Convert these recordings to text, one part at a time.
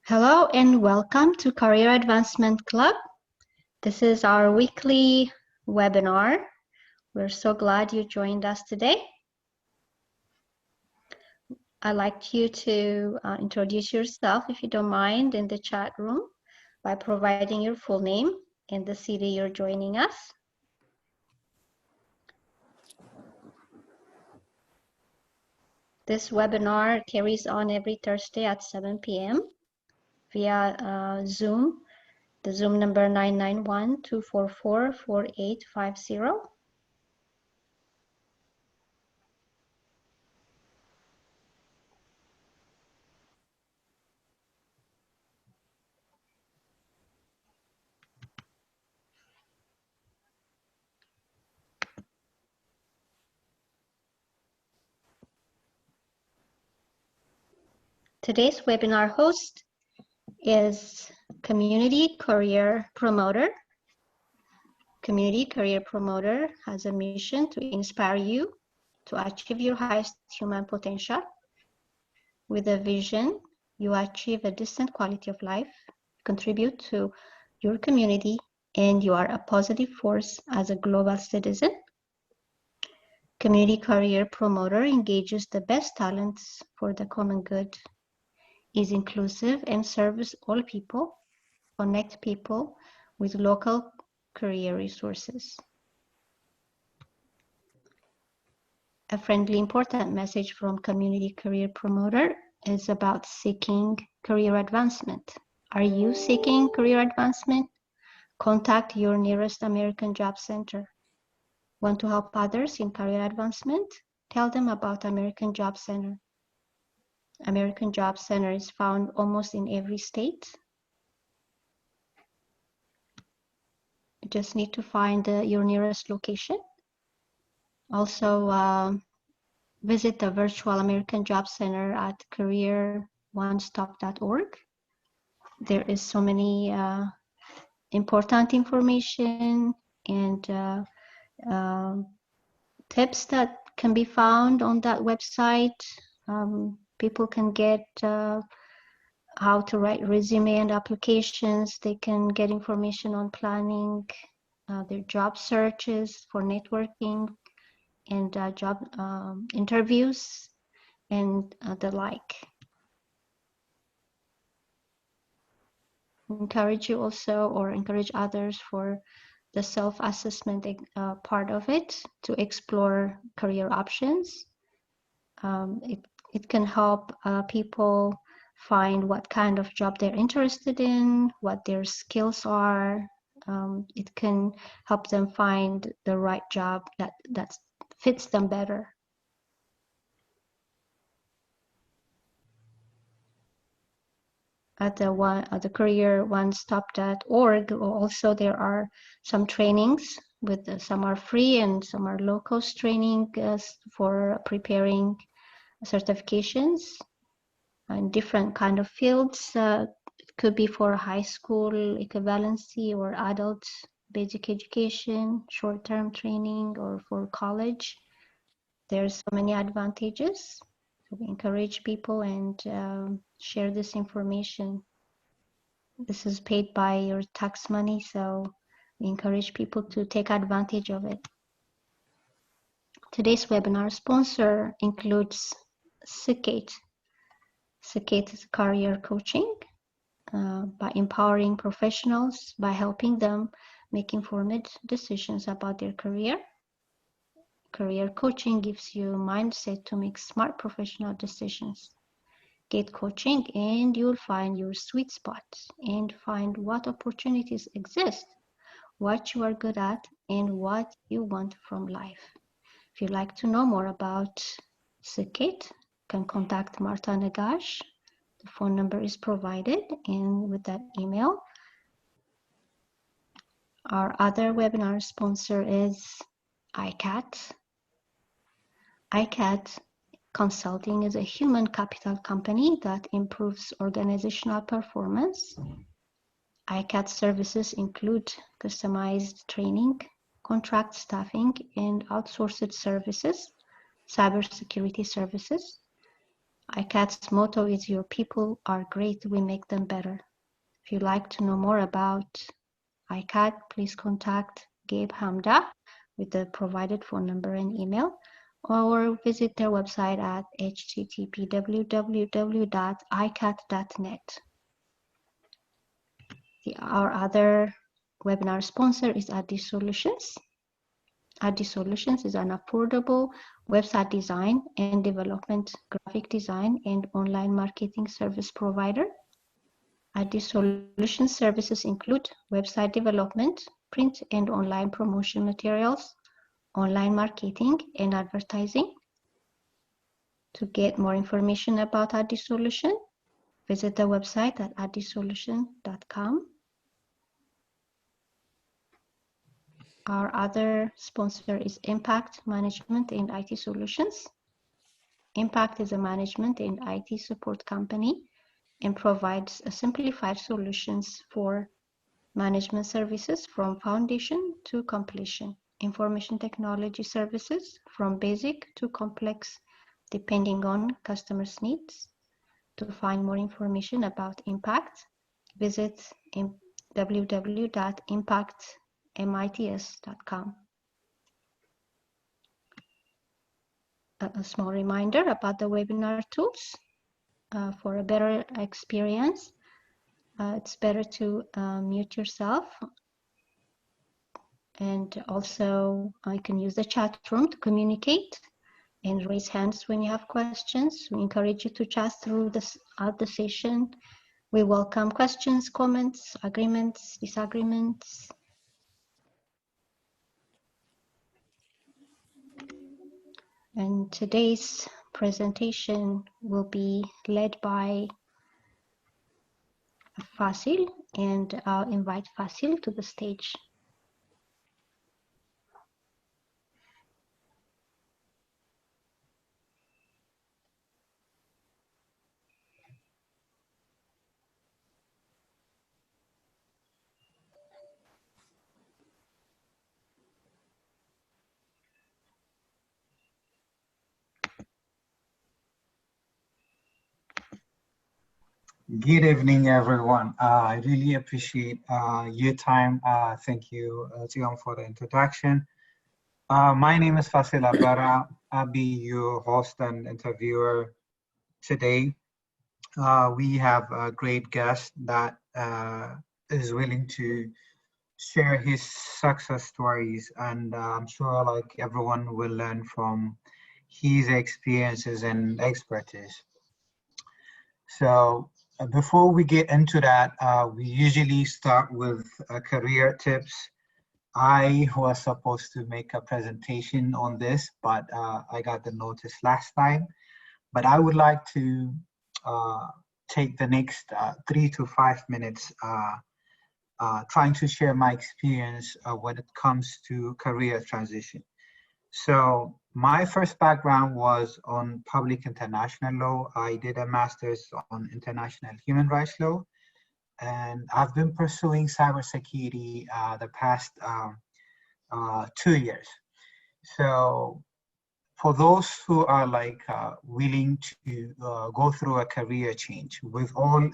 Hello and welcome to Career Advancement Club. This is our weekly webinar. We're so glad you joined us today. I'd like you to introduce yourself, if you don't mind, in the chat room by providing your full name and the city you're joining us. This webinar carries on every Thursday at 7 p.m. via Zoom. The Zoom number 991-244-4850. Today's webinar host is Community Career Promoter. Community Career Promoter has a mission to inspire you to achieve your highest human potential. With a vision, you achieve a decent quality of life, contribute to your community, and you are a positive force as a global citizen. Community Career Promoter engages the best talents for the common good, is inclusive and serves all people, connect people with local career resources. A friendly, important message from Community Career Promoter is about seeking career advancement. Are you seeking career advancement? Contact your nearest American Job Center. Want to help others in career advancement? Tell them about American Job Center. American Job Center is found almost in every state. You just need to find your nearest location. Also, visit the virtual American Job Center at careeronestop.org. There is so many important information and tips that can be found on that website. People can get how to write resume and applications. They can get information on planning their job searches for networking and job interviews and the like. Encourage you also, or encourage others for the self-assessment part of it to explore career options. It can help people find what kind of job they're interested in, what their skills are. It can help them find the right job that fits them better. At the careeronestop.org, also there are some trainings. Some are free and some are low-cost training for preparing certifications in different kind of fields. It could be for high school equivalency or adult basic education, short-term training, or for college. There's so many advantages. So we encourage people and share this information. This is paid by your tax money, so we encourage people to take advantage of it. Today's webinar sponsor includes Sikate. Sikate is career coaching by empowering professionals, by helping them make informed decisions about their career. Career coaching gives you a mindset to make smart professional decisions. Get coaching and you'll find your sweet spot and find what opportunities exist, what you are good at, and what you want from life. If you'd like to know more about Sikate, you can contact Marta Nagash. The phone number is provided, and with that email. Our other webinar sponsor is ICAT. ICAT Consulting is a human capital company that improves organizational performance. ICAT services include customized training, contract staffing, and outsourced services, cybersecurity services. ICAT's motto is "Your people are great, we make them better." If you'd like to know more about ICAT, please contact Gabe Hamda with the provided phone number and email, or visit their website at http://www.icat.net. Our other webinar sponsor is AD Solutions. AD Solutions is an affordable website design and development, graphic design, and online marketing service provider. AD Solutions services include website development, print and online promotion materials, online marketing, and advertising. To get more information about AD Solution, visit the website at adsolution.com. Our other sponsor is Impact Management and IT Solutions. Impact is a management and IT support company and provides simplified solutions for management services from foundation to completion, information technology services from basic to complex, depending on customers' needs. To find more information about Impact, visit www.impactmits.com. A small reminder about the webinar tools. For a better experience, it's better to mute yourself, and also you can use the chat room to communicate and raise hands when you have questions. We encourage you to chat through the session. We welcome questions, comments, agreements, disagreements. And today's presentation will be led by Fasil, and I'll invite Fasil to the stage. Good evening, everyone. I really appreciate your time. Thank you, Zion, for the introduction. My name is Fasil Abara. I'll be your host and interviewer today. We have a great guest that is willing to share his success stories, and I'm sure like everyone will learn from his experiences and expertise. So before we get into that, we usually start with career tips. I was supposed to make a presentation on this, but I got the notice last time. But I would like to take the next 3 to 5 minutes trying to share my experience when it comes to career transition. So my first background was on public international law. I did a master's on international human rights law, and I've been pursuing cybersecurity the past 2 years. So for those who are like willing to go through a career change with all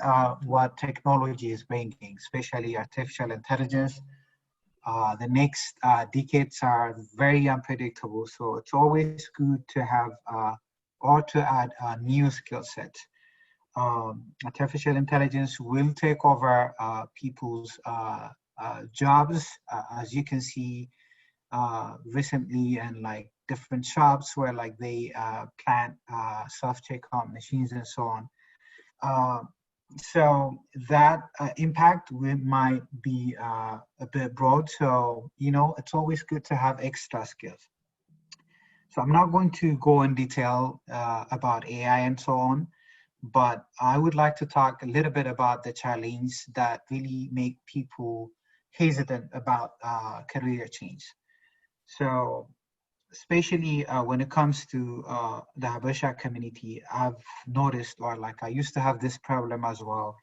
what technology is bringing, especially artificial intelligence, the next decades are very unpredictable. So it's always good to have or to add a new skill set. Artificial intelligence will take over people's jobs, as you can see recently, and like different shops where like they plant self-checkout machines and so on. So that impact might be a bit broad. So, you know, it's always good to have extra skills. So I'm not going to go in detail about AI and so on, but I would like to talk a little bit about the challenge that really make people hesitant about career change. So especially when it comes to the Habesha community, I've noticed, or like I used to have this problem as well.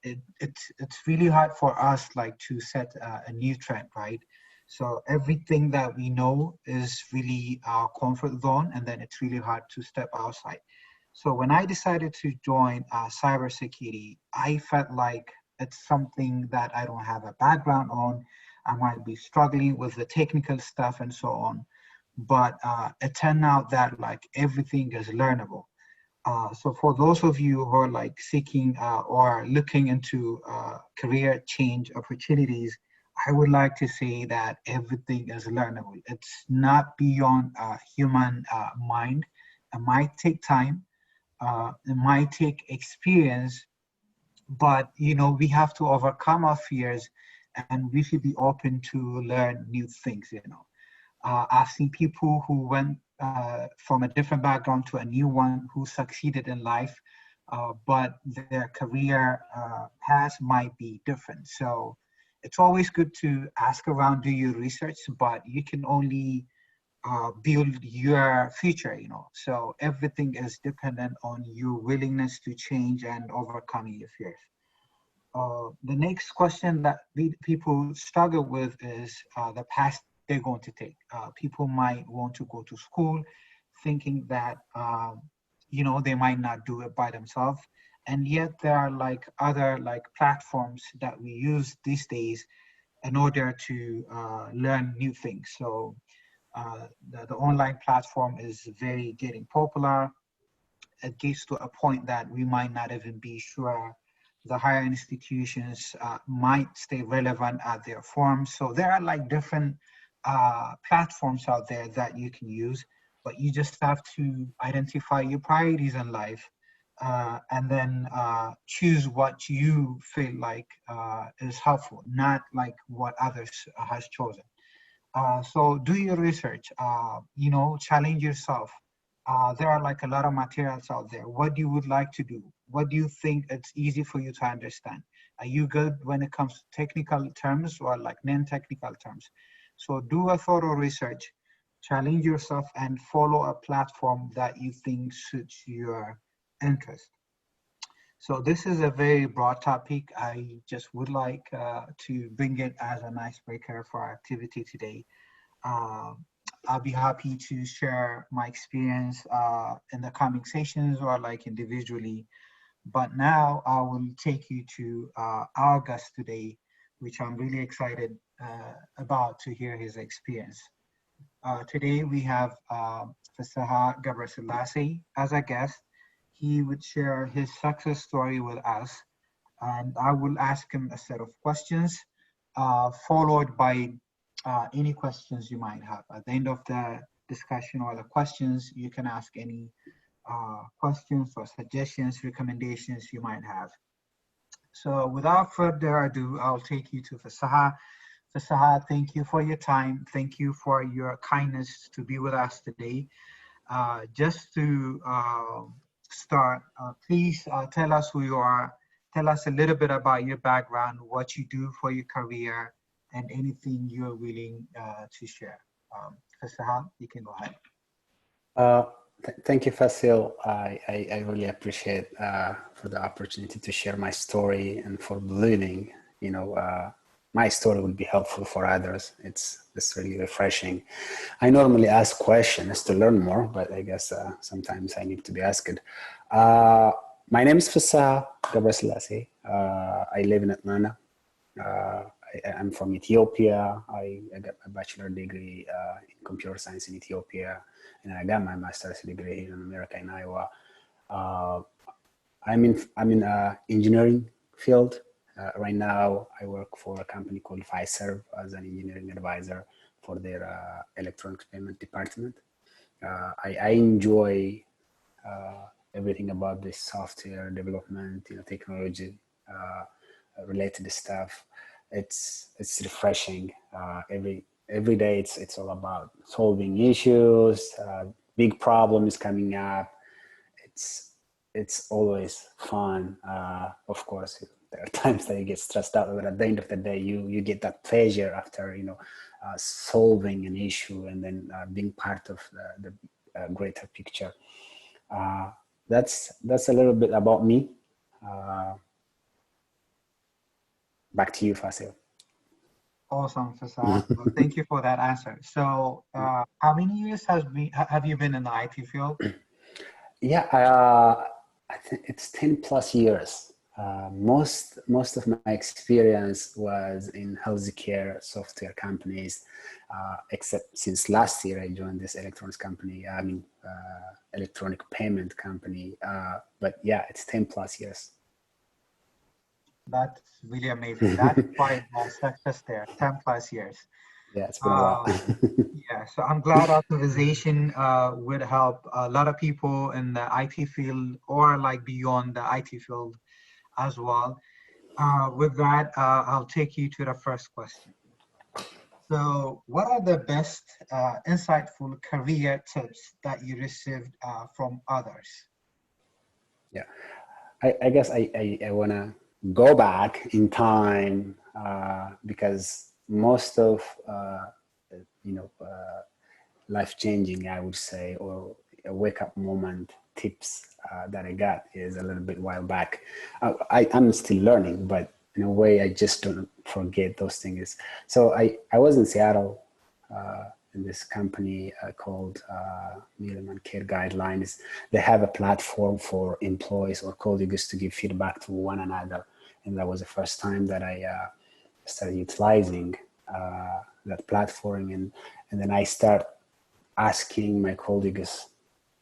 It's really hard for us like to set a new trend, right? So everything that we know is really our comfort zone, and then it's really hard to step outside. So when I decided to join cybersecurity, I felt like it's something that I don't have a background on. I might be struggling with the technical stuff and so on. But it turned out that like everything is learnable. So for those of you who are like seeking or looking into career change opportunities, I would like to say that everything is learnable. It's not beyond human mind. It might take time. It might take experience, but we have to overcome our fears, and we should be open to learn new things. I've seen people who went from a different background to a new one who succeeded in life, but their career path might be different. So it's always good to ask around, do your research, but you can only build your future. So everything is dependent on your willingness to change and overcoming your fears. The next question that people struggle with is the path they're going to take. People might want to go to school thinking that, they might not do it by themselves. And yet there are like other like platforms that we use these days in order to learn new things. So the online platform is very getting popular. It gets to a point that we might not even be sure the higher institutions might stay relevant at their forms. So there are like different platforms out there that you can use, but you just have to identify your priorities in life, and then choose what you feel like is helpful, not like what others has chosen. So do your research, challenge yourself. There are like a lot of materials out there. What you would like to do? What do you think it's easy for you to understand? Are you good when it comes to technical terms or like non-technical terms? So do a thorough research, challenge yourself, and follow a platform that you think suits your interest. So this is a very broad topic. I just would like to bring it as an icebreaker for our activity today. Uh, I'll be happy to share my experience in the coming sessions or like individually. But now I will take you to our guest today, which I'm really excited about to hear his experience. Today we have Fisseha as a guest. He would share his success story with us, and I will ask him a set of questions, followed by any questions you might have. At the end of the discussion or the questions, you can ask any questions or suggestions, recommendations you might have. So without further ado, I'll take you to Fisseha. Fisseha, thank you for your time. Thank you for your kindness to be with us today. Just to start, please tell us who you are. Tell us a little bit about your background, what you do for your career, and anything you're willing to share. Fisseha, you can go ahead. Thank you, Fasil. I really appreciate for the opportunity to share my story and for believing, my story will be helpful for others. It's really refreshing. I normally ask questions to learn more, but I guess sometimes I need to be asked. My name is Fisseha Gabrselassie. I live in Atlanta. I'm from Ethiopia. I got my bachelor degree in computer science in Ethiopia, and I got my master's degree here in America, in Iowa. I'm in engineering field. Right now, I work for a company called Fiserv as an engineering advisor for their electronics payment department. I enjoy everything about this software development, technology related stuff. It's refreshing. Every day it's all about solving issues, big problems coming up. It's always fun. Of course, there are times that you get stressed out, but at the end of the day, you get that pleasure after solving an issue and then being part of the greater picture. That's a little bit about me. Back to you, Fasil. Awesome, Fisseha. Well, thank you for that answer. So, how many years have you been in the IT field? Yeah, I think it's 10 plus years. Most of my experience was in healthcare software companies, except since last year I joined this electronics company. I mean, electronic payment company. But yeah, it's 10 plus years. That's really amazing. That's quite a success there, 10 plus years. Yeah, it's been a while. Yeah, so I'm glad optimization would help a lot of people in the IT field or like beyond the IT field as well. With that, I'll take you to the first question. So, what are the best insightful career tips that you received from others? Yeah, I guess I want to go back in time because most of you know life changing, I would say, or a wake up moment tips that I got is a little bit while back. I'm still learning, but in a way, I just don't forget those things. So I was in Seattle in this company called Milliman Care Guidelines. They have a platform for employees or colleagues to give feedback to one another. And that was the first time that I started utilizing that platform. And then I start asking my colleagues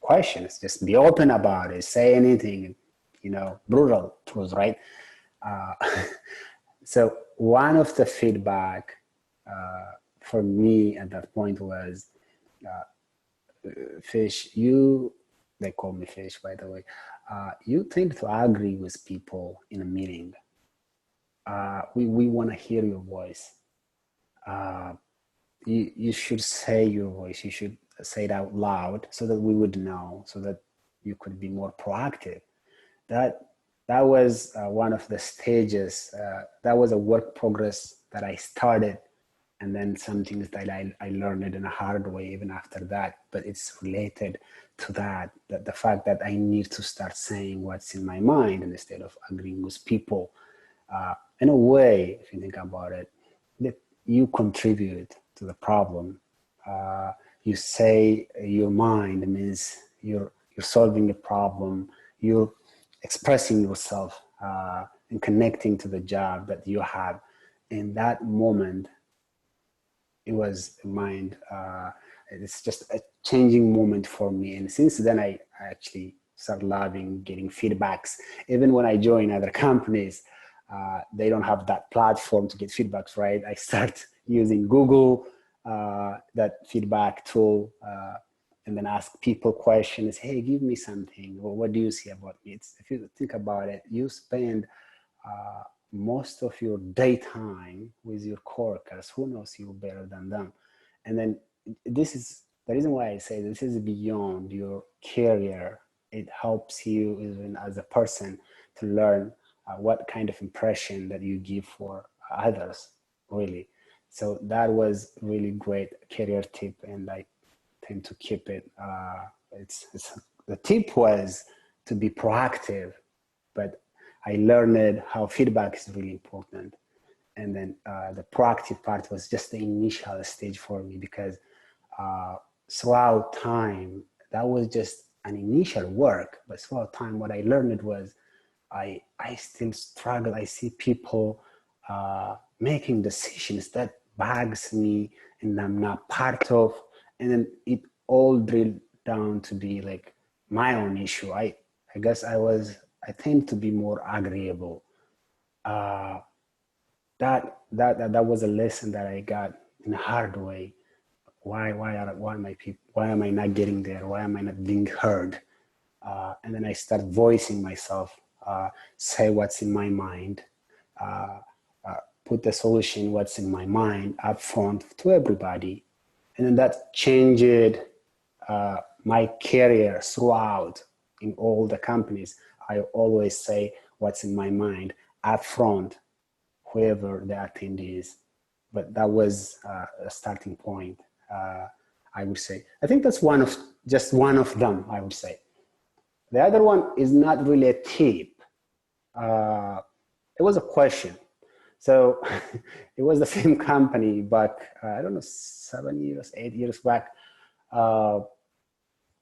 questions, just be open about it, say anything, brutal truth, right? Uh, so one of the feedback for me at that point was, Fish, they call me Fish, by the way, you tend to agree with people in a meeting. We want to hear your voice. You should say your voice. You should say it out loud so that we would know, so that you could be more proactive. That was one of the stages. That was a work progress that I started, and then some things that I learned it in a hard way even after that. But it's related to that the fact that I need to start saying what's in my mind instead of agreeing with people. In a way, if you think about it, that you contribute to the problem. You say your mind means you're solving a problem. You're expressing yourself and connecting to the job that you have. In that moment, it was mind. It's just a changing moment for me. And since then, I actually started loving getting feedbacks. Even when I join other companies, they don't have that platform to get feedbacks, right? I start using Google, that feedback tool, and then ask people questions. Hey, give me something. Or what do you see about me? If you think about it, you spend most of your daytime with your coworkers. Who knows you better than them? And then this is the reason why I say this is beyond your career. It helps you even as a person to learn what kind of impression that you give for others, really. So that was really great career tip, and I tend to keep it. The tip was to be proactive, but I learned how feedback is really important. And then the proactive part was just the initial stage for me, because throughout time, that was just an initial work. But throughout time, what I learned was I still struggle. I see people making decisions that bugs me and I'm not part of. And then it all drilled down to be like my own issue. I guess I tend to be more agreeable. That was a lesson that I got in a hard way. Why am I not getting there? Why am I not being heard? And then I start voicing myself, say what's in my mind, put the solution, what's in my mind up front to everybody. And then that changed my career throughout in all the companies. I always say what's in my mind up front, whoever the attendee is. But that was a starting point, I would say. I think that's just one of them, I would say. The other one is not really a tip. It was a question. So it was the same company back, I don't know, 8 years back.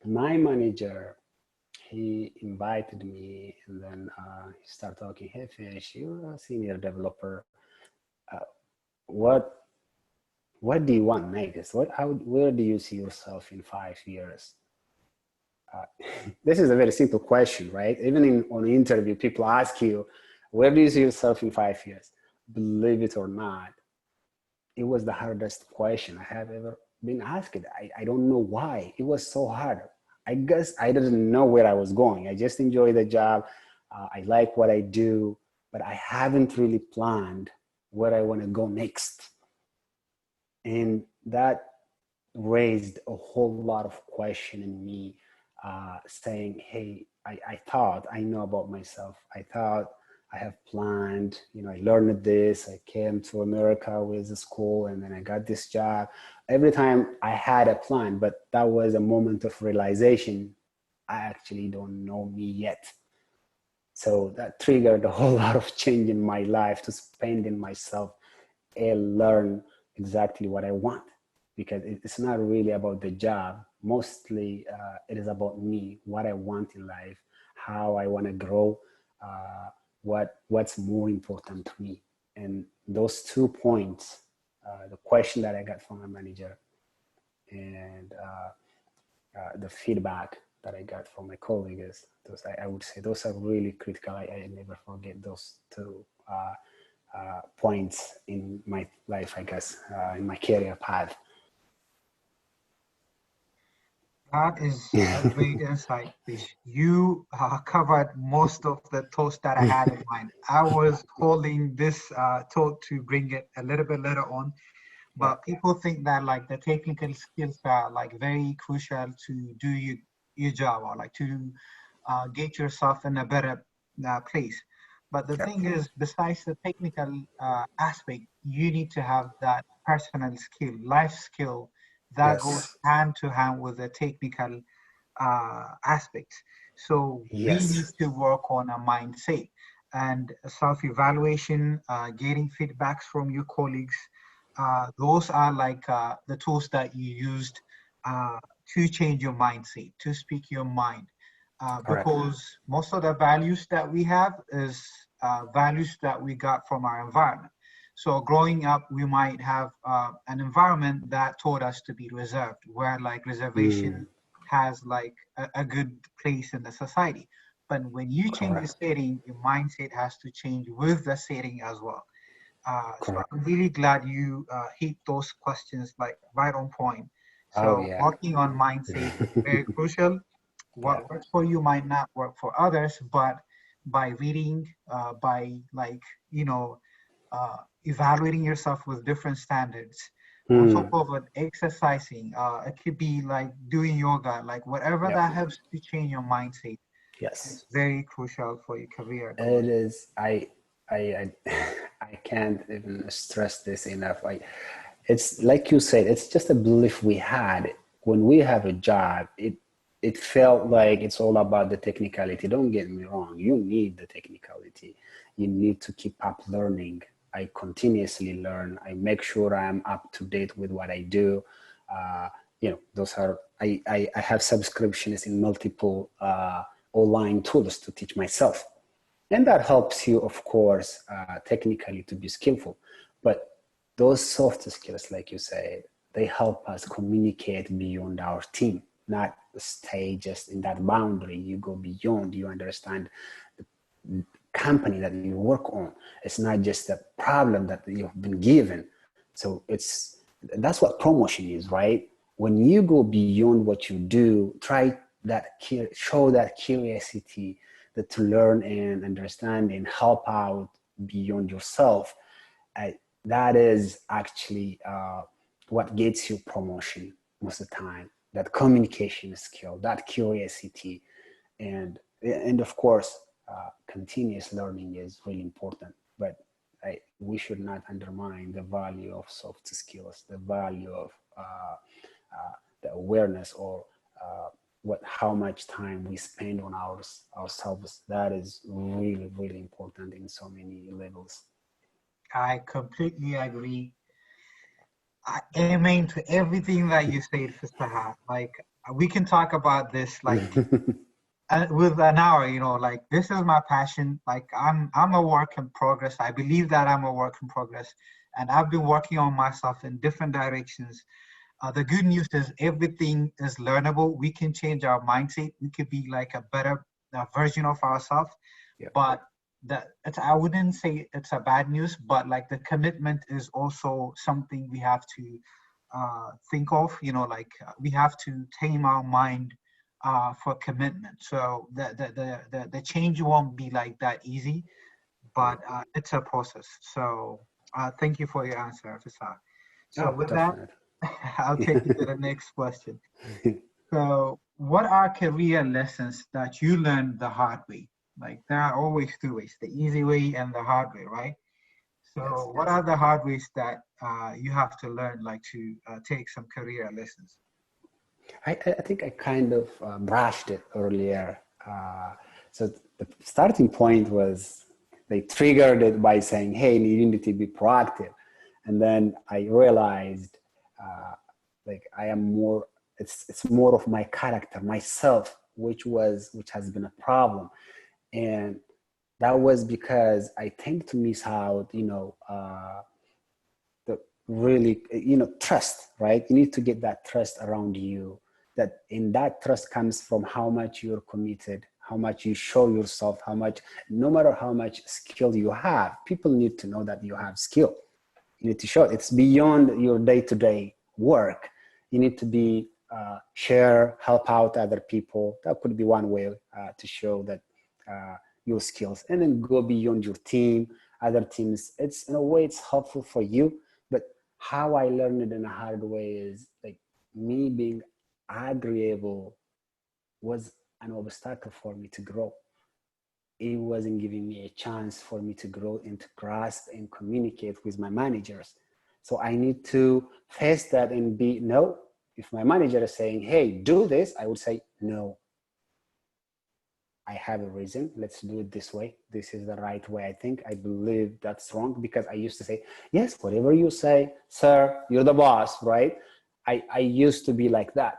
My manager, he invited me, and then he started talking. Hey, Fish, you're a senior developer. Uh, what what do you want next? Where do you see yourself in 5 years? Uh, this is a very simple question, right? Even on an interview, people ask you, where do you see yourself in 5 years? Believe it or not, it was the hardest question I have ever been asked. I don't know why. It was so hard. I guess I didn't know where I was going. I just enjoy the job. I like what I do, but I haven't really planned where I want to go next. And that raised a whole lot of question in me, saying, hey, I thought I know about myself. I thought I have planned, I learned this, I came to America with the school, and then I got this job. Every time I had a plan, but that was a moment of realization. I actually don't know me yet. So that triggered a whole lot of change in my life to spend in myself and learn exactly what I want, because it's not really about the job. Mostly it is about me, what I want in life, how I want to grow, what's more important to me. And those 2 points, the question that I got from my manager and the feedback that I got from my colleagues, I would say those are really critical. I never forget those two points in my life, I guess, in my career path. That is a great insight, Fish. You covered most of the thoughts that I had in mind. I was holding this thought to bring it a little bit later on, but people think that like the technical skills are like very crucial to do your job, or like to get yourself in a better place. But the thing is, besides the technical aspect, you need to have that personal skill, life skill that goes Yes. hand to hand with the technical aspects. So we need Yes. to work on a mindset and self-evaluation, getting feedbacks from your colleagues. Those are like the tools that you used uh, to change your mindset, to speak your mind. Correct. Because most of the values that we have is values that we got from our environment. So growing up, we might have an environment that taught us to be reserved, where like reservation has like a good place in the society. But when you change the Correct. setting, your mindset has to change with the setting as well. So Correct. I'm really glad you hit those questions like right on point. Oh So yeah. working on mindset is very crucial. Yeah. What works for you might not work for others, but by reading, by like, you know, evaluating yourself with different standards, on top Hmm. of it, exercising, it could be like doing yoga, like whatever Yep. that helps to change your mindset is Yes. very crucial for your career It growth. is. I can't even stress this enough. It's like you said. It's just a belief we had when we have a job. It felt like it's all about the technicality. Don't get me wrong. You need the technicality. You need to keep up learning. I continuously learn. I make sure I'm up to date with what I do. Those are. I have subscriptions in multiple online tools to teach myself. And that helps you, of course, technically to be skillful. But those soft skills, like you said, they help us communicate beyond our team, not stay just in that boundary. You go beyond, you understand the company that you work on. It's not just a problem that you've been given. So that's what promotion is, right? When you go beyond what you do, show that curiosity, that to learn and understand and help out beyond yourself. uh, that is actually what gets you promotion most of the time. That communication skill, that curiosity, and of course, continuous learning is really important. But we should not undermine the value of soft skills, the value of the awareness, or how much time we spend on ourselves. That is really, really important in so many levels. I completely agree. I amen to everything that you said, Fisseha. Like we can talk about this like with an hour, you know, like this is my passion. Like I'm a work in progress. I believe that I'm a work in progress, and I've been working on myself in different directions. The good news is everything is learnable. We can change our mindset. We could be like a better version of ourselves. Yep. But I wouldn't say it's a bad news, but like the commitment is also something we have to think of. You know, like we have to tame our mind for commitment. So the change won't be like that easy, but it's a process. So thank you for your answer, Fisseha. So Oh, with that, definitely. I'll take you to the next question. So, what are career lessons that you learned the hard way? Like, there are always two ways, the easy way and the hard way, right? Yes. So, what are the hard ways that you have to learn, like to take some career lessons? I think I kind of brushed it earlier. So the starting point was they triggered it by saying, "Hey, you need to be proactive," and then I realized, like I am more. It's more of my character, myself, which has been a problem, and that was because I tend to miss out. The really trust, right? You need to get that trust around you, that in that trust comes from how much you're committed, how much you show yourself, how much, no matter how much skill you have, people need to know that you have skill. You need to show it. It's beyond your day-to-day work. You need to be share, help out other people. That could be one way to show that your skills, and then go beyond your team, other teams. It's in a way it's helpful for you, but how I learned it in a hard way is like me being agreeable was an obstacle for me to grow. It wasn't giving me a chance for me to grow and to grasp and communicate with my managers. So I need to face that and be no. If my manager is saying, "Hey, do this," I would say, "No, I have a reason. Let's do it this way. This is the right way. I think I believe that's wrong," because I used to say, "Yes, whatever you say, sir, you're the boss," right? I used to be like that,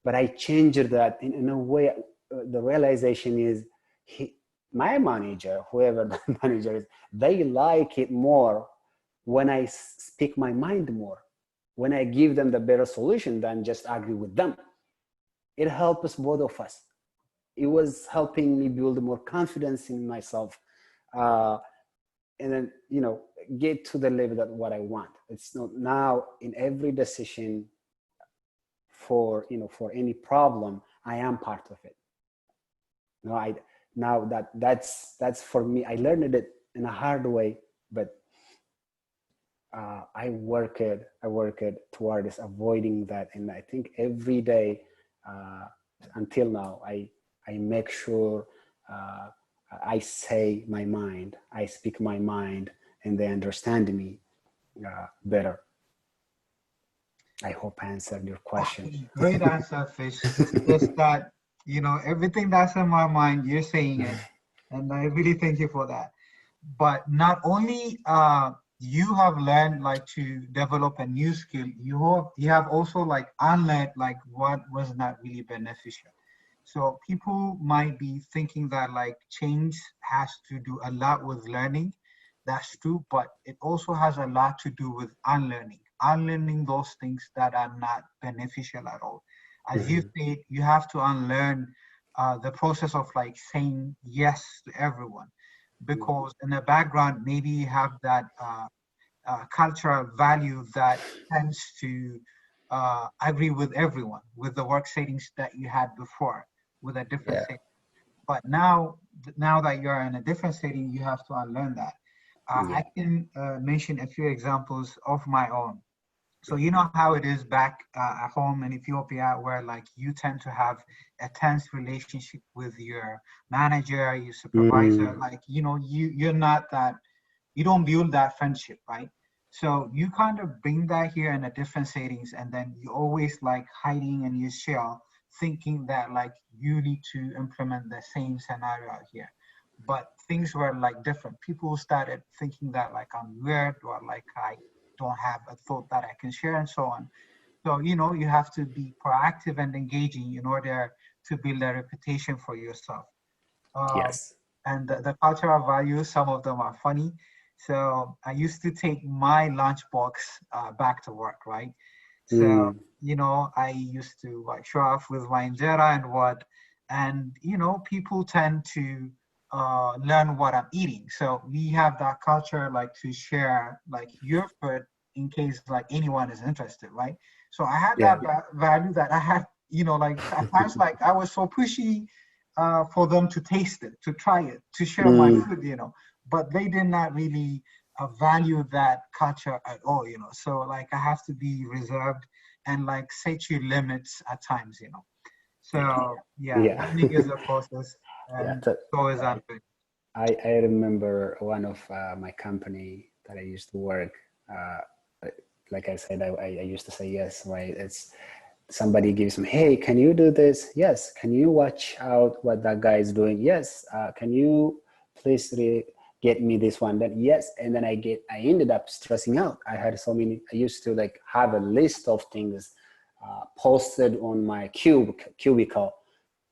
but I changed that in a way. The realization is my manager, whoever the manager is, they like it more when I speak my mind more, when I give them the better solution than just argue with them. It helps both of us. It was helping me build more confidence in myself, uh, and then get to the level that what I want. It's not now in every decision for any problem I am part of it. No, I now that's for me. I learned it in a hard way, but I work it towards avoiding that, and I think every day until now I make sure I say my mind, I speak my mind, and they understand me better. I hope I answered your question. Great answer, Fish. It's just that, everything that's in my mind, you're saying it. And I really thank you for that. But not only you have learned like to develop a new skill, you have also like unlearned like what was not really beneficial. So people might be thinking that like change has to do a lot with learning. That's true, but it also has a lot to do with unlearning those things that are not beneficial at all. As you Mm-hmm. said, you have to unlearn the process of like saying yes to everyone, because in the background maybe you have that cultural value that tends to agree with everyone, with the work settings that you had before, with a different Yeah. setting. But now that you're in a different setting, you have to unlearn that. Yeah. I can mention a few examples of my own. So you know how it is back at home in Ethiopia, where like you tend to have a tense relationship with your manager, your supervisor. Mm. Like you're not that, you don't build that friendship, right? So you kind of bring that here in a different settings, and then you always like hiding in your shell, thinking that like you need to implement the same scenario out here. But things were like different. People started thinking that like I'm weird, or like I don't have a thought that I can share, and so on. So you have to be proactive and engaging in order to build a reputation for yourself. Um, Yes. and the cultural values, some of them are funny. So I used to take my lunchbox back to work, right? So, Mm, I used to like show off with my injera and what, and people tend to learn what I'm eating. So we have that culture like to share like your food in case like anyone is interested, right? So I had yeah. that value that I had, like at times like I was so pushy for them to taste it, to try it, to share my Mm, food, but they did not really value that culture at all, So like I have to be reserved and like set your limits at times. yeah. So yeah, Yeah. learning is a process Yeah. and so is unlearning. I remember one of my company that I used to work. Like I said, I used to say yes, right? It's somebody gives me, hey, can you do this? Yes. Can you watch out what that guy is doing? Yes. Can you please get me this one? Then yes. And then I ended up stressing out. I had so many. I used to like have a list of things posted on my cubicle,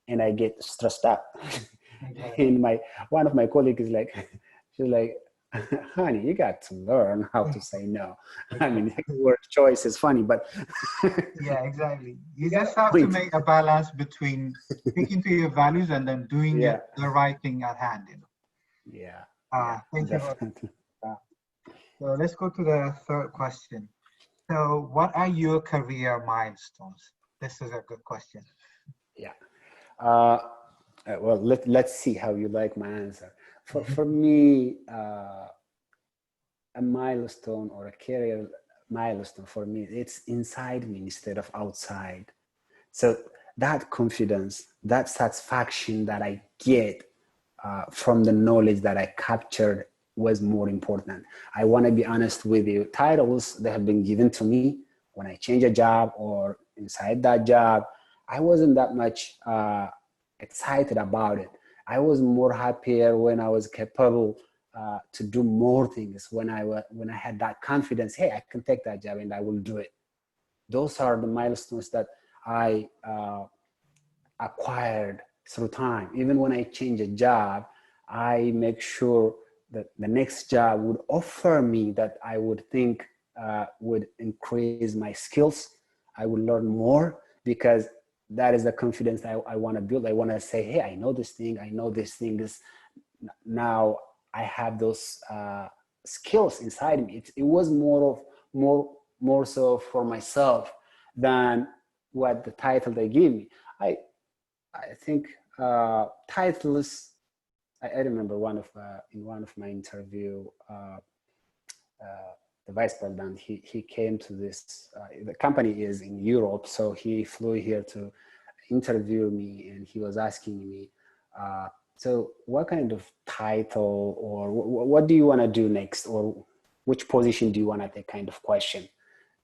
and I get stressed out. Exactly. And one of my colleagues is like, she's like, honey, you got to learn how to say no. I mean, Exactly. the word choice is funny, but Yeah, exactly. you You got just a have to point. make a balance between sticking to your values and then doing Yeah, it the right thing at hand. yeah, yeah, Thank you for definitely. that. So let's go to the third question. So what are your career milestones? This is a good question. Yeah. Uh, well, let's see how you like my answer. For me, a milestone or a career milestone for me, it's inside me instead of outside. So that confidence, that satisfaction that I get from the knowledge that I captured was more important. I want to be honest with you. Titles that have been given to me when I change a job or inside that job, I wasn't that much excited about it. I was more happier when I was capable to do more things. When I had that confidence, hey, I can take that job and I will do it. Those are the milestones that I acquired through time. Even when I change a job, I make sure that the next job would offer me that I would think would increase my skills. I would learn more because that is the confidence I want to build. I want to say, hey, I know this thing. I know this thing. Now I have those skills inside me. It was more so for myself than what the title they give me. I I think titles. I remember in one of my interview, the vice president he came to this. The company is in Europe, so he flew here to interview me, and he was asking me, uh, so what kind of title or what do you want to do next, or which position do you want to take, kind of question.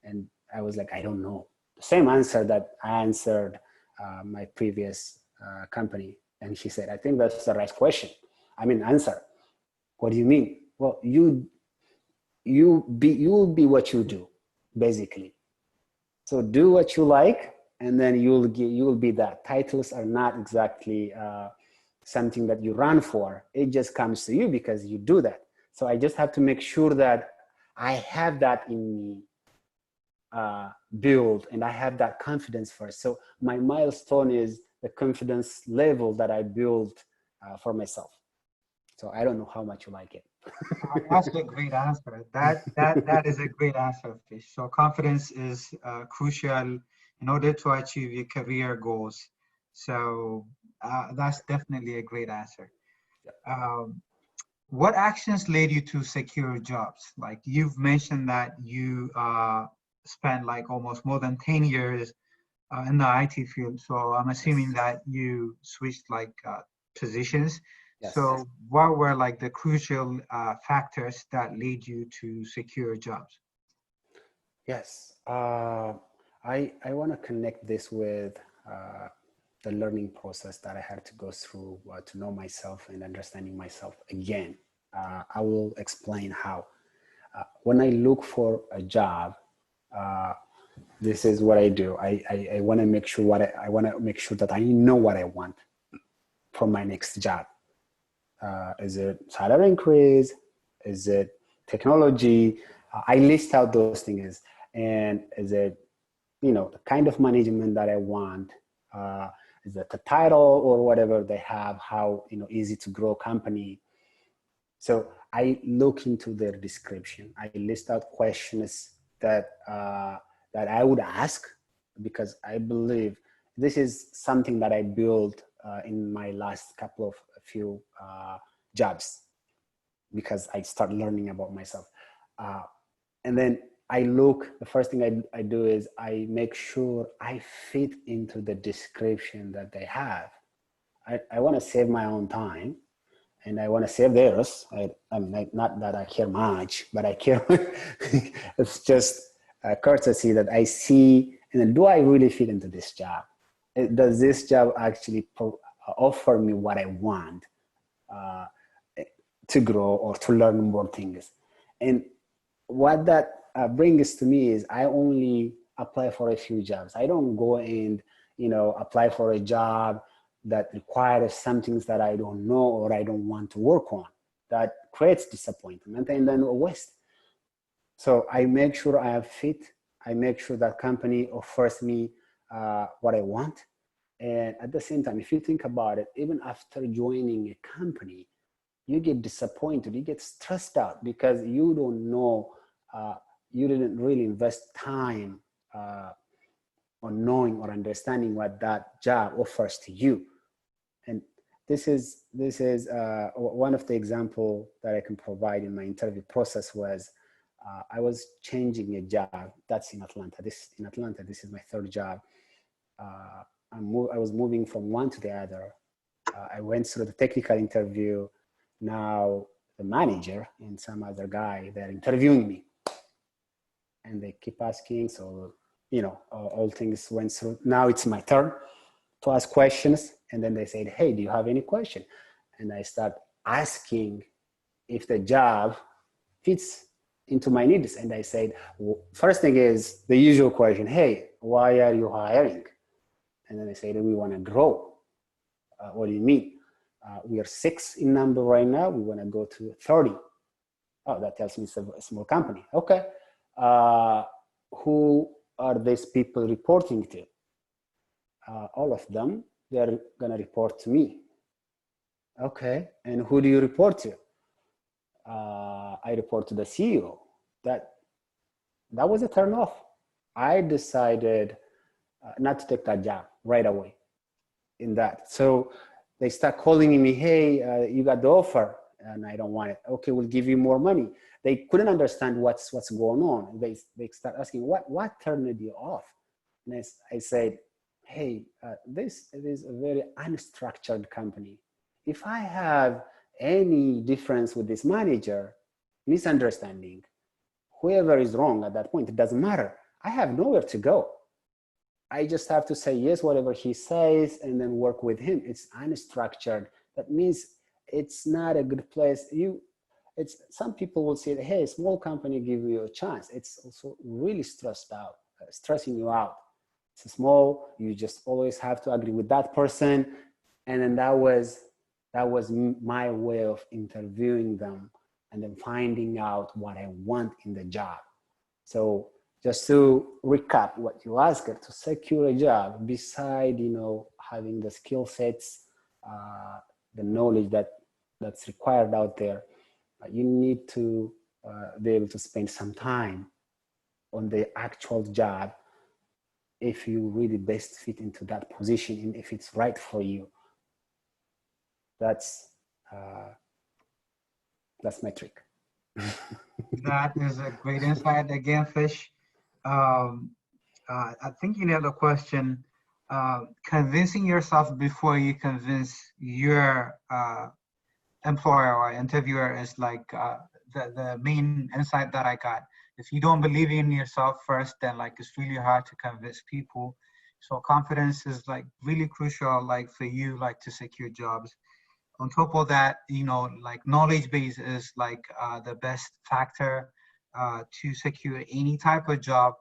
And I was like, I don't know. The same answer that I answered my previous company. And he said, I think that's the right question. I mean, answer. What do you mean? Well, you will be what you do, basically. So do what you like, and then you will be that. Titles are not exactly something that you run for. It just comes to you because you do that. So I just have to make sure that I have that in me build, and I have that confidence first. So my milestone is the confidence level that I built for myself. So I don't know how much you like it. That's a great answer. That is a great answer, Fish. So confidence is crucial in order to achieve your career goals. So that's definitely a great answer. Um, what actions led you to secure jobs? Like you've mentioned that you spent like almost more than 10 years in the IT field. So I'm assuming Yes. that you switched like positions. Yes. So what were like the crucial factors that lead you to secure jobs? Yes. I want to connect this with uh, the learning process that I had to go through to know myself and understanding myself again. I will explain how. When I look for a job, uh, This is what I do. I want to make sure I want to make sure that I know what I want from my next job. Is it salary increase? Is it technology? I list out those things. And is it, the kind of management that I want? Is it the title or whatever they have? How, easy to grow company? So I look into their description. I list out questions that that I would ask, because I believe this is something that I built in my last couple of few jobs, because I start learning about myself. And then the first thing I do is I make sure I fit into the description that they have. I want to save my own time, and I want to save theirs. I'm not that I care much, but I care. It's just a courtesy that I see, and then do I really fit into this job? Does this job actually offer me what I want to grow or to learn more things? And what that brings to me is I only apply for a few jobs. I don't go and apply for a job that requires some things that I don't know or I don't want to work on. That creates disappointment and then a waste. So I make sure I have fit. I make sure that company offers me what I want. And at the same time, if you think about it, even after joining a company, you get disappointed, you get stressed out because you don't know, you didn't really invest time on knowing or understanding what that job offers to you. And this is one of the example that I can provide in my interview process was I was changing a job. That's in Atlanta. This is my third job. I was moving from one to the other. I went through the technical interview. Now the manager and some other guy, they're interviewing me, and they keep asking. So, all things went through. Now it's my turn to ask questions. And then they said, hey, do you have any question? And I start asking if the job fits into my needs. And I said, well, first thing is the usual question, hey, why are you hiring? And then they said, we want to grow. What do you mean? We are 6 in number right now. We want to go to 30. Oh, that tells me it's a small company. Okay. Who are these people reporting to? All of them. They're going to report to me. Okay. And who do you report to? I report to the CEO. That was a turn off. I decided not to take that job right away in that. So they start calling me, hey, you got the offer, and I don't want it. Okay, we'll give you more money. They couldn't understand what's going on. They start asking, what turned you off? And I said, hey, this is a very unstructured company. If I have any difference with this manager, misunderstanding, whoever is wrong at that point, it doesn't matter. I have nowhere to go. I just have to say yes, whatever he says, and then work with him. It's unstructured. That means it's not a good place. Some people will say, hey, small company give you a chance. It's also really stressing you out. It's small, you just always have to agree with that person. And then that was my way of interviewing them and then finding out what I want in the job. So just to recap what you asked, to secure a job, beside, having the skill sets, the knowledge that's required out there, you need to be able to spend some time on the actual job if you really best fit into that position and if it's right for you. That's my trick. That is a great insight again, Fish. I think you nailed the question. Convincing yourself before you convince your employer or interviewer is like the main insight that I got. If you don't believe in yourself first, then it's really hard to convince people. So confidence is really crucial, for you, to secure jobs. On top of that, knowledge base is the best factor to secure any type of job.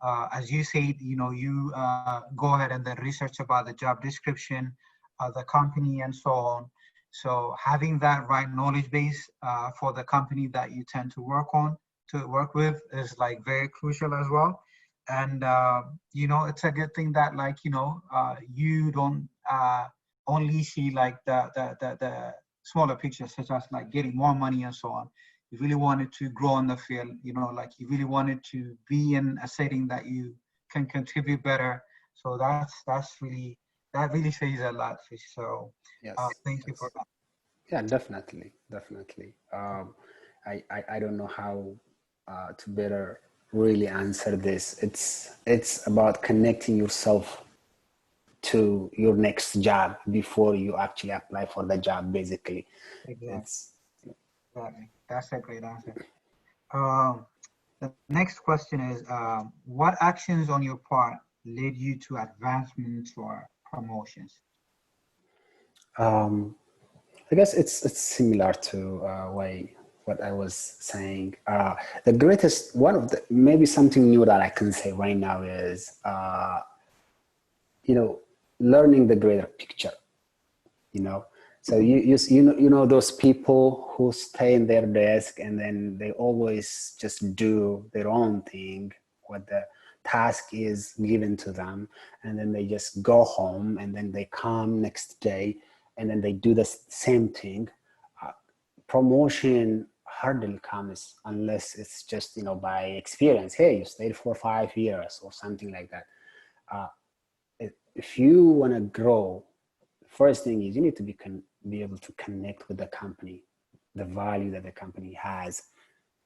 as you said, you go ahead and then research about the job description, the company, and so on. So having that right knowledge base for the company that you tend to work with is like very crucial as well. And it's a good thing that you don't only see like the smaller picture, such as like getting more money and so on. You really wanted to grow in the field, like you really wanted to be in a setting that you can contribute better. So that really says a lot, Fish. So Yes, thank you for yes. that. Yeah, definitely, definitely. I don't know how to better really answer this. It's about connecting yourself to your next job before you actually apply for the job. Basically, Exactly, it's exactly. That's a great answer. Um, the next question is, what actions on your part led you to advancements or promotions? um, I guess it's similar to what I was saying. The greatest one of the maybe something new that I can say right now is you know learning the greater picture. You know, so you know those people who stay in their desk and then they always just do their own thing, what the task is given to them, and then they just go home and then they come next day and then they do the same thing. Promotion hardly comes unless it's just by experience. Hey, you stayed for 5 years or something like that. If you want to grow, first thing is you need to be able to connect with the company, the value that the company has.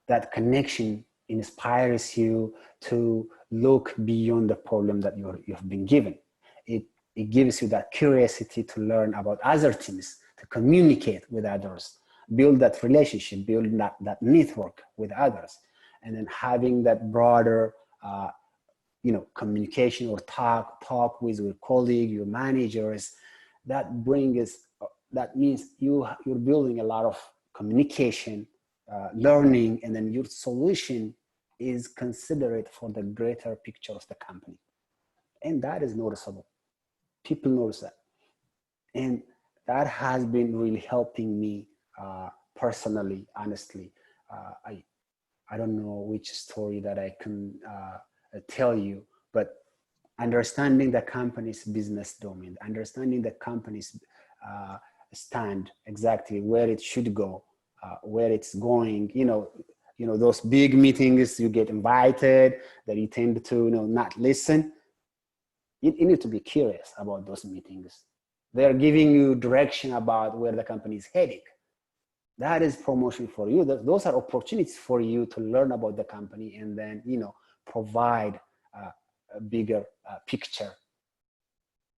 That connection inspires you to look beyond the problem that you've been given. It gives you that curiosity to learn about other teams, to communicate with others, build that relationship, build that network with others, and then having that broader communication or talk with your colleague, your managers. That means you're building a lot of communication, learning, and then your solution is considerate for the greater picture of the company, and that is noticeable. People notice that, and that has been really helping me personally. Honestly, I don't know which story that I can tell you, but understanding the company's business domain, understanding the company's stand, exactly where it should go, where it's going. Those big meetings you get invited that you tend to not listen. You need to be curious about those meetings. They're giving you direction about where the company is heading. That is promotion for you. Those are opportunities for you to learn about the company and then provide a bigger picture.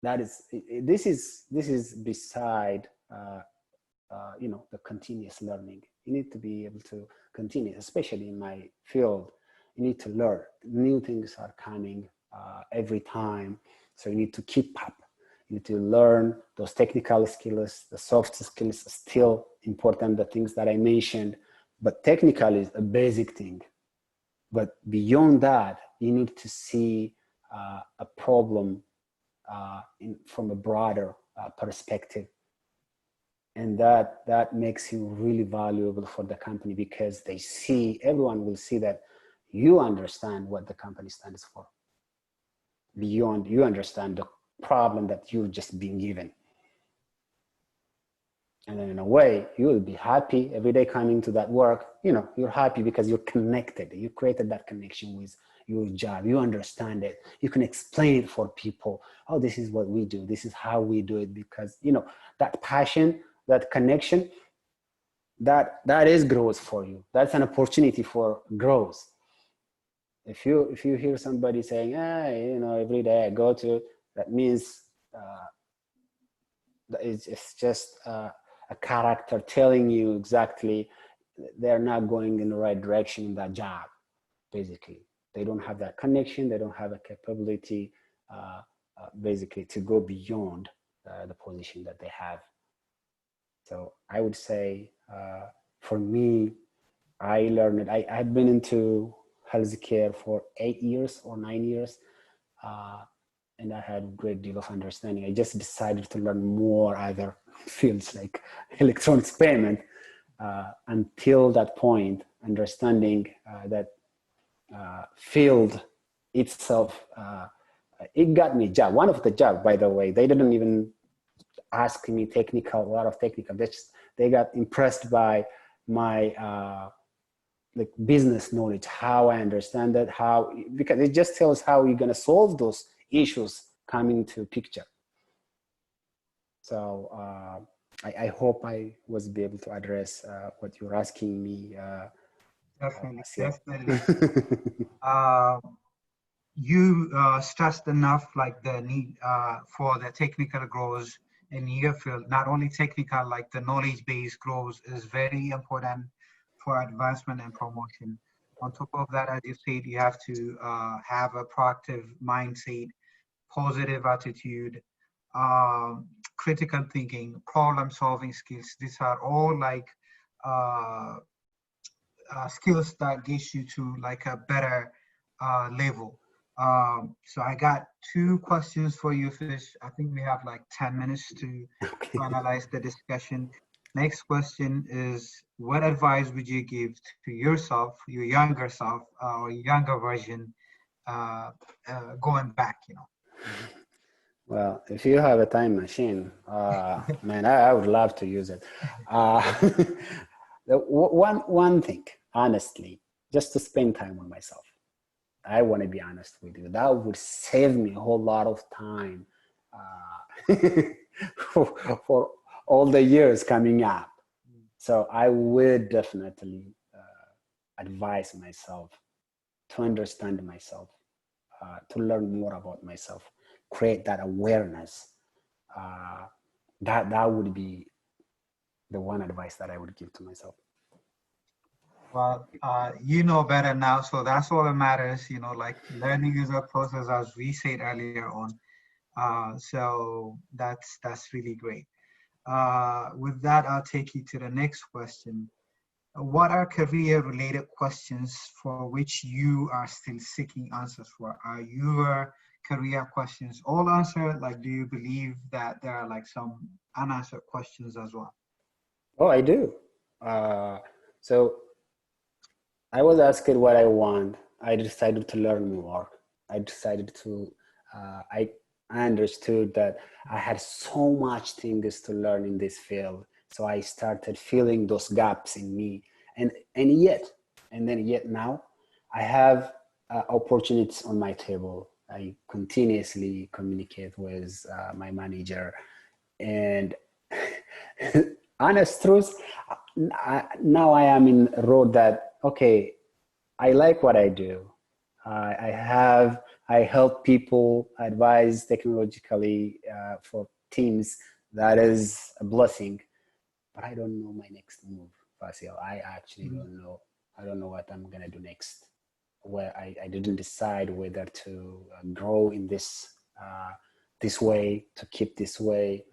That is this is beside the continuous learning. You need to be able to continue, especially in my field. You need to learn. New things are coming every time, so you need to keep up. You need to learn those technical skills. The soft skills are still important, the things that I mentioned, but technical is a basic thing. But beyond that, you need to see a problem from a broader perspective. And that makes you really valuable for the company, because everyone will see that you understand what the company stands for. Beyond, you understand the problem that you've just been given. And then in a way, you will be happy every day coming to that work. You're happy because you're connected. You created that connection with your job. You understand it. You can explain it for people. Oh, this is what we do. This is how we do it. Because, that passion, that connection, that is growth for you. That's an opportunity for growth. If you hear somebody saying, every day I go to, that means it's just a character telling you exactly they're not going in the right direction in that job. Basically, they don't have that connection. They don't have a capability, basically, to go beyond the position that they have. So I would say, for me, I learned it. I've been into healthcare for 8 years or 9 years. And I had a great deal of understanding. I just decided to learn more other fields like electronics payment. Until that point, understanding that field itself, it got me a job. One of the job, by the way, they didn't even ask me a lot of technical. They got impressed by my like business knowledge, how I understand that, because it just tells how you're gonna solve those issues coming to picture. So I hope I was be able to address what you're asking me. Definitely, Fasil. definitely. You stressed enough like the need for the technical growth in your field. Not only technical, like the knowledge base growth is very important for advancement and promotion. On top of that, as you said, you have to have a proactive mindset, positive attitude, critical thinking, problem solving skills. These are all like uh, skills that gets you to like a better level. So I got two questions for you, Fish. I think we have like 10 minutes to Okay. finalize the discussion. Next question is, what advice would you give to yourself, your younger self, or younger version, going back, you know? Well, if you have a time machine, man, I would love to use it. One thing, honestly, just to spend time with myself. I want to be honest with you. That would save me a whole lot of time for all the years coming up. So I would definitely advise myself to understand myself, to learn more about myself, create that awareness. That would be the one advice that I would give to myself. Well, you know better now, so that's all that matters. You know, like learning is a process, as we said earlier on. So that's really great. With that, I'll take you to the next question. What are career-related questions for which you are still seeking answers for? Are your career questions all answered? Like, do you believe that there are like some unanswered questions as well? Oh, I do. So I was asked what I want. I decided to learn more. I decided to, I understood that I had so much things to learn in this field. So I started filling those gaps in me. And yet now I have opportunities on my table. I continuously communicate with my manager, and honest truth, now I am in a road that, okay, I like what I do. I help people advise technologically for teams. That is a blessing, but I don't know my next move, Fasil. I actually don't know. I don't know what I'm gonna do next. Where I didn't decide whether to grow in this way, to keep this way,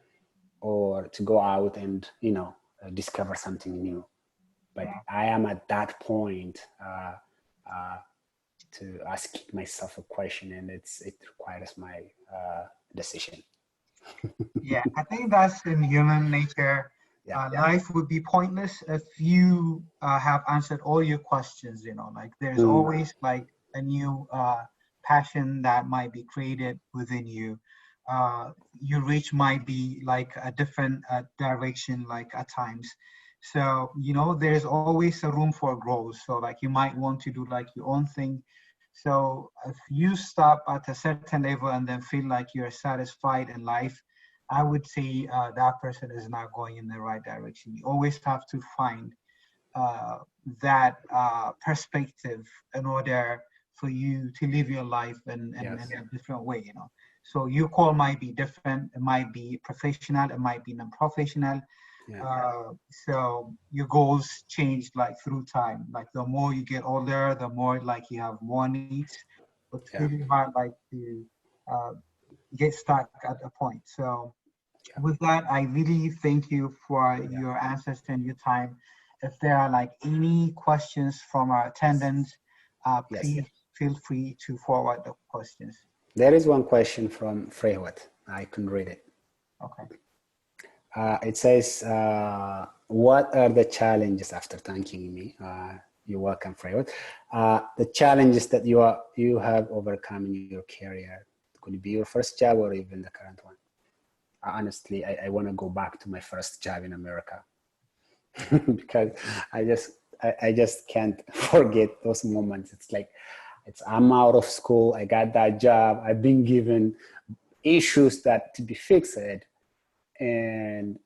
or to go out and discover something new. But Yeah. I am at that point to ask myself a question, and it requires my decision. Yeah, I think that's in human nature. Yeah. Life would be pointless if you have answered all your questions, you know, like there's Mm. always like a new passion that might be created within you. Your reach might be like a different direction, like at times. So, you know, there's always a room for growth. So like you might want to do like your own thing. So if you stop at a certain level and then feel like you're satisfied in life, I would say that person is not going in the right direction. You always have to find uh, that perspective in order for you to live your life in Yes. a different way, you know. So your call might be different. It might be professional. It might be non-professional. Yeah. So your goals change like through time. Like the more you get older, the more like you have more needs. It's Yeah. really hard like to uh, get stuck at a point. So Yeah. with that, I really thank you for Yeah. your answers and your time. If there are like any questions from our attendants, Yes. please feel free to forward the questions. There is one question from Freyhut. I can read it. Okay. It says, what are the challenges after thanking me? You're welcome, Freyhut. The challenges that you have overcome in your career. It could be your first job or even the current one. Honestly, I want to go back to my first job in America because I just can't forget those moments. It's like, I'm out of school. I got that job. I've been given issues that to be fixed, and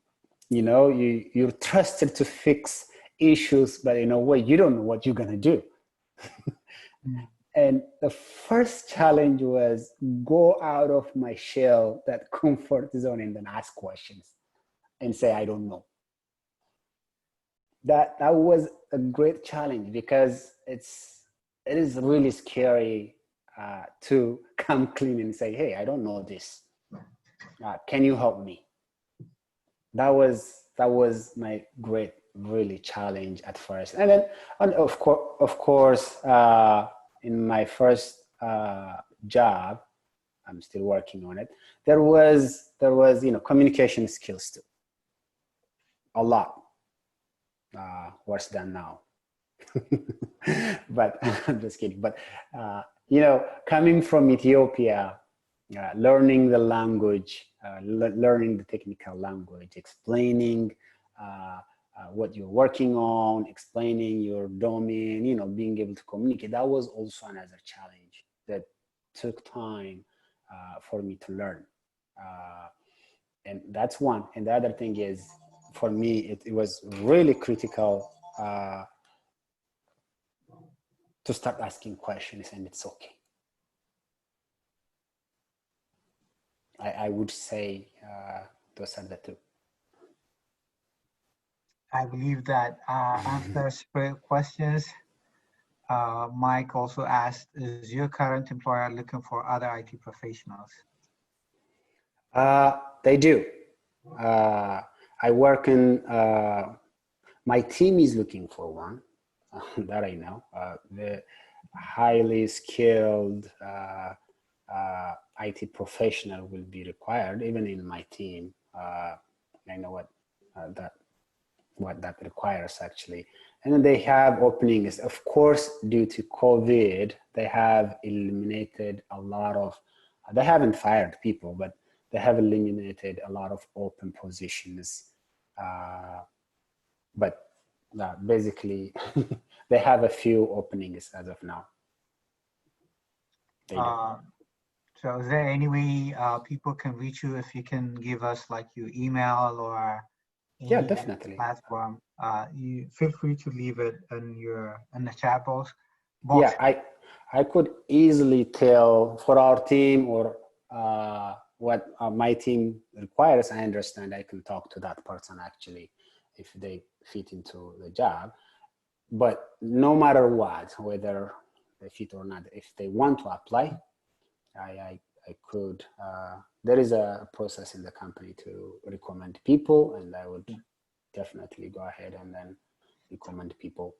you're trusted to fix issues, but in a way you don't know what you're gonna do. And the first challenge was go out of my shell, that comfort zone, and then ask questions and say I don't know. That was a great challenge because it is really scary to come clean and say, hey, I don't know this. Can you help me? That was my great really challenge at first. And then of course in my first job, I'm still working on it, there was communication skills too, a lot worse than now. But I'm just kidding. But coming from Ethiopia, learning the language, learning the technical language, explaining what you're working on, explaining your domain, being able to communicate. That was also another challenge that took time for me to learn. And that's one. And the other thing is, for me, it was really critical to start asking questions, and it's okay. I would say those are the two. I believe that answers questions. Mike also asked, is your current employer looking for other IT professionals? They do. I work in, my team is looking for one, that I know. The highly skilled IT professional will be required, even in my team. I know what that requires actually. And then they have openings. Of course, due to COVID, they have eliminated a lot of, they haven't fired people, but they have eliminated a lot of open positions. But basically, they have a few openings as of now. So is there any way people can reach you? If you can give us like your email or yeah, definitely platform, you feel free to leave it in the chat box. Yeah, I could easily tell for our team or what my team requires. I understand I can talk to that person actually if they fit into the job. But no matter what, whether they fit or not, if they want to apply, I could. There is a process in the company to recommend people, and I would definitely go ahead and then recommend people.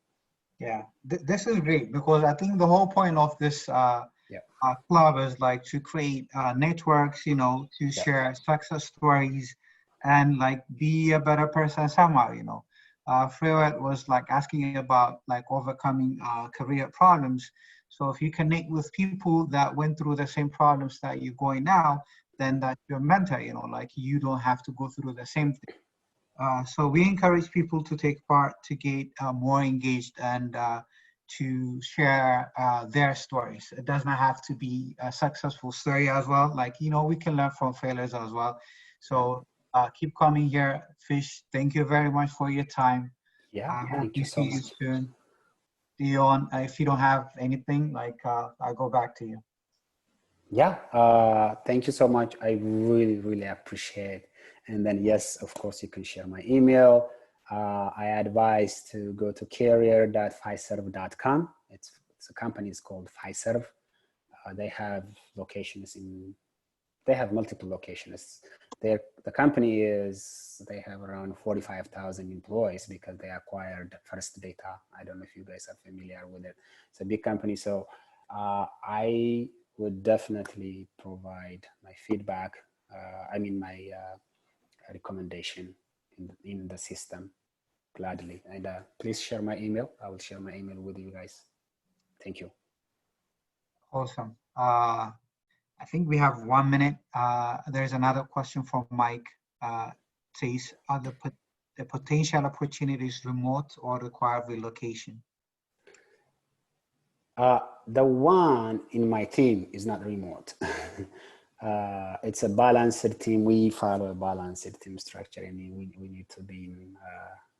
Yeah, this is great because I think the whole point of this club is like to create networks, to share success stories and like be a better person somehow, Freud was like asking about like overcoming career problems. So if you connect with people that went through the same problems that you're going now, then that's your mentor, like you don't have to go through the same thing. So we encourage people to take part, to get more engaged and to share their stories. It does not have to be a successful story as well. Like, we can learn from failures as well. So keep coming here. Fish, thank you very much for your time. Yeah, Hope thank you so see you much. soon. Dion, if you don't have anything, like I'll go back to you. Yeah, thank you so much. I really, really appreciate it. And then, yes, of course, you can share my email. I advise to go to career.fiserv.com. It's a company is called Fiserv. They have locations in they have multiple locations. The company they have around 45,000 employees because they acquired First Data. I don't know if you guys are familiar with it. It's a big company. So I would definitely provide my feedback. My recommendation in the system gladly. And please share my email. I will share my email with you guys. Thank you. Awesome. I think we have 1 minute. There's another question from Mike. Says, are the potential opportunities remote or require relocation? The one in my team is not remote. It's a balanced team. We follow a balanced team structure. I mean, we need to be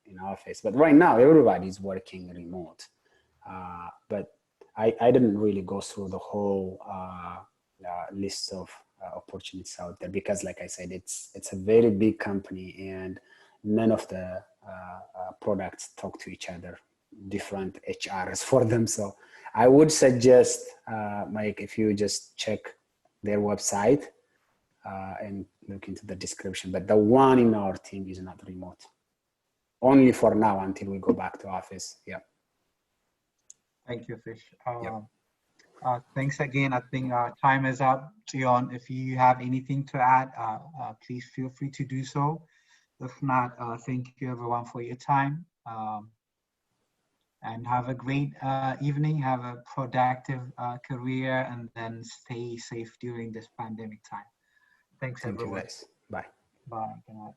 in office. But right now, everybody is working remote. But I didn't really go through the whole list of opportunities out there because, like I said, it's a very big company and none of the products talk to each other. Different HRs for them. So I would suggest, Mike, if you just check their website and look into the description. But the one in our team is not remote. Only for now until we go back to office. Yeah. Thank you, Fish. Yep. Thanks again. I think our time is up. Tion, if you have anything to add, please feel free to do so. If not, thank you everyone for your time. And have a great evening, have a productive career, and then stay safe during this pandemic time. Thanks, everyone. Thank you, guys. Bye. Bye. Good night.